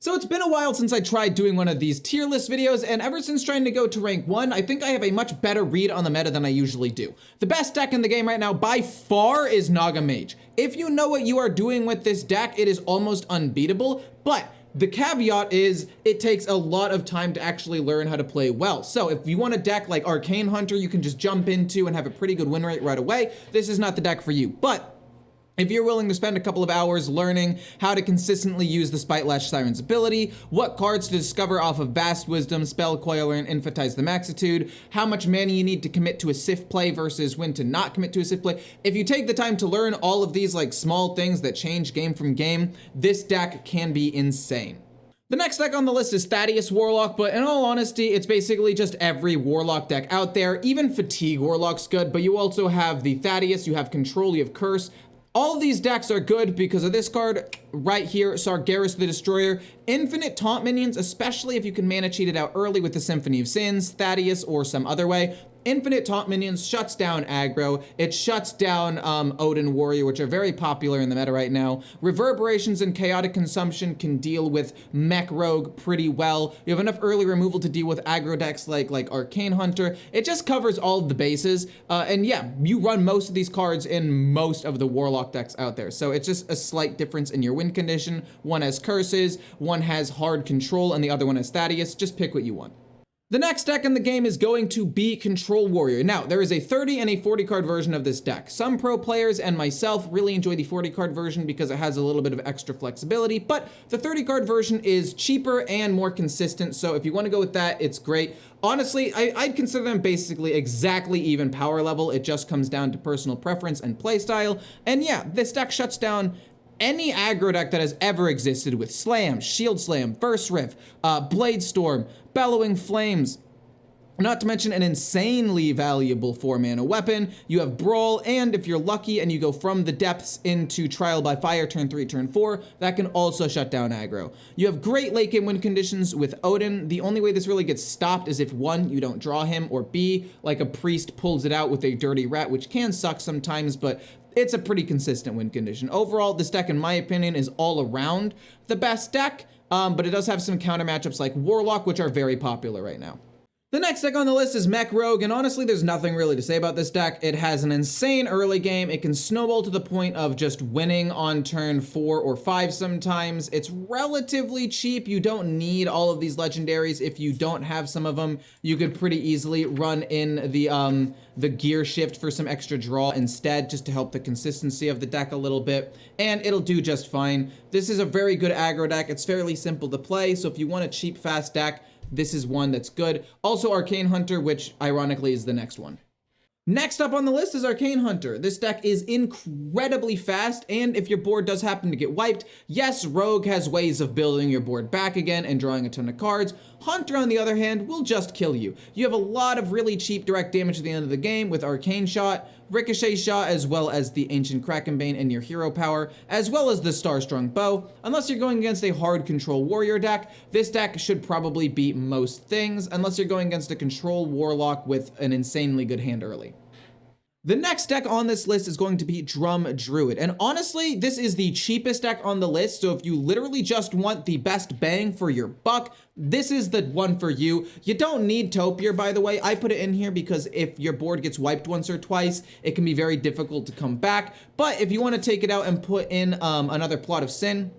So it's been a while since I tried doing one of these tier list videos, and ever since trying to go to rank 1, I think I have a much better read on the meta than I usually do. The best deck in the game right now by far is Naga Mage. If you know what you are doing with this deck, it is almost unbeatable, but the caveat is it takes a lot of time to actually learn how to play well. So if you want a deck like Arcane Hunter you can just jump into and have a pretty good win rate right away, this is not the deck for you. But if you're willing to spend a couple of hours learning how to consistently use the Spitelash Siren's ability, what cards to discover off of Vast Wisdom, Spell Coiler, and Infatize the Maxitude, how much mana you need to commit to a Sif play versus when to not commit to a Sif play, if you take the time to learn all of these like small things that change game from game, this deck can be insane. The next deck on the list is Thaddeus Warlock, but in all honesty, it's basically just every Warlock deck out there. Even Fatigue Warlock's good, but you also have the Thaddeus, you have Control, you have Curse. All of these decks are good because of this card right here, Sargeras the Destroyer. Infinite taunt minions, especially if you can mana cheat it out early with the Symphony of Sins, Thaddeus, or some other way. Infinite taunt minions shuts down aggro. It shuts down Odyn Warrior, which are very popular in the meta right now. Reverberations and Chaotic Consumption can deal with Mech Rogue pretty well. You have enough early removal to deal with aggro decks like Arcane Hunter. It just covers all of the bases. And yeah, you run most of these cards in most of the Warlock decks out there. So it's just a slight difference in your win condition. One has Curses, one has Hard Control, and the other one has Thaddeus. Just pick what you want. The next deck in the game is going to be Control Warrior. Now, there is a 30 and a 40 card version of this deck. Some pro players and myself really enjoy the 40 card version because it has a little bit of extra flexibility, but the 30 card version is cheaper and more consistent, so if you want to go with that, it's great. Honestly, I'd consider them basically exactly even power level. It just comes down to personal preference and playstyle, and yeah, this deck shuts down any aggro deck that has ever existed with Slam, Shield Slam, Burst Riff, Blade Storm, Bellowing Flames, not to mention an insanely valuable 4-mana weapon. You have Brawl, and if you're lucky and you go from the depths into Trial by Fire turn 3, turn 4, that can also shut down aggro. You have great late game win conditions with Odyn. The only way this really gets stopped is if 1, you don't draw him, or B, like a priest pulls it out with a Dirty Rat, which can suck sometimes, but it's a pretty consistent win condition. Overall, this deck, in my opinion, is all around the best deck, but it does have some counter matchups like Warlock, which are very popular right now. The next deck on the list is Mech Rogue, and honestly, there's nothing really to say about this deck. It has an insane early game. It can snowball to the point of just winning on turn 4 or 5 sometimes. It's relatively cheap. You don't need all of these legendaries. If you don't have some of them, you could pretty easily run in the gear shift for some extra draw instead, just to help the consistency of the deck a little bit, and it'll do just fine. This is a very good aggro deck. It's fairly simple to play, so if you want a cheap, fast deck, this is one that's good. Also Arcane Hunter, which ironically is the next one. Next up on the list is Arcane Hunter. This deck is incredibly fast, and if your board does happen to get wiped, yes, Rogue has ways of building your board back again and drawing a ton of cards. Hunter, on the other hand, will just kill you. You have a lot of really cheap direct damage at the end of the game with Arcane Shot, Ricochet Shot, as well as the Ancient Krakenbane and your hero power, as well as the Starstrung Bow. Unless you're going against a hard Control Warrior deck, this deck should probably beat most things, unless you're going against a Control Warlock with an insanely good hand early. The next deck on this list is going to be Drum Druid, and honestly, this is the cheapest deck on the list, so if you literally just want the best bang for your buck, this is the one for you. You don't need Topiary, by the way. I put it in here because if your board gets wiped once or twice, it can be very difficult to come back, but if you want to take it out and put in another Plot of Sin,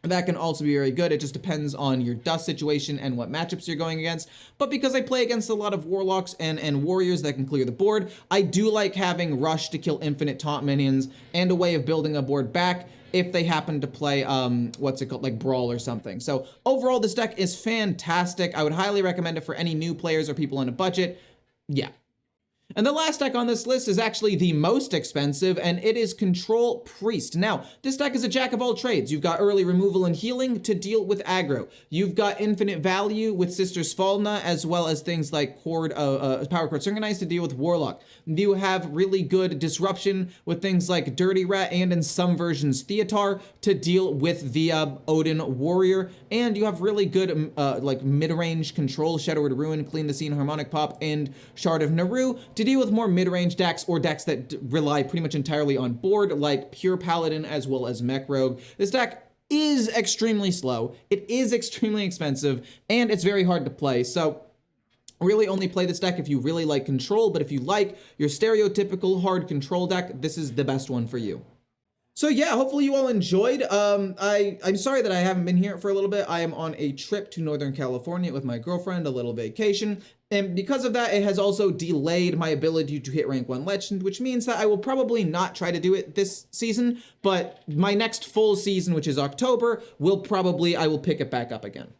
that can also be very good. It just depends on your dust situation and what matchups you're going against. But because I play against a lot of Warlocks and Warriors that can clear the board, I do like having Rush to kill infinite taunt minions and a way of building a board back if they happen to play, like Brawl or something. So overall, this deck is fantastic. I would highly recommend it for any new players or people on a budget. Yeah. And the last deck on this list is actually the most expensive, and it is Control Priest. Now, this deck is a jack of all trades. You've got early removal and healing to deal with aggro. You've got infinite value with Sister's Falna, as well as things like Power Chord Synchronized to deal with Warlock. You have really good disruption with things like Dirty Rat and in some versions Theatar to deal with the Odyn Warrior. And you have really good mid-range control, Shadowward Ruin, Clean the Scene, Harmonic Pop, and Shard of Naru to deal with more mid-range decks or decks that rely pretty much entirely on board, like Pure Paladin as well as Mech Rogue. This deck is extremely slow, it is extremely expensive, and it's very hard to play. So really only play this deck if you really like control, but if you like your stereotypical hard control deck, this is the best one for you. So yeah, hopefully you all enjoyed. I'm sorry that I haven't been here for a little bit. I am on a trip to Northern California with my girlfriend, a little vacation. And because of that, it has also delayed my ability to hit rank 1 legend, which means that I will probably not try to do it this season, but my next full season, which is October, I will pick it back up again.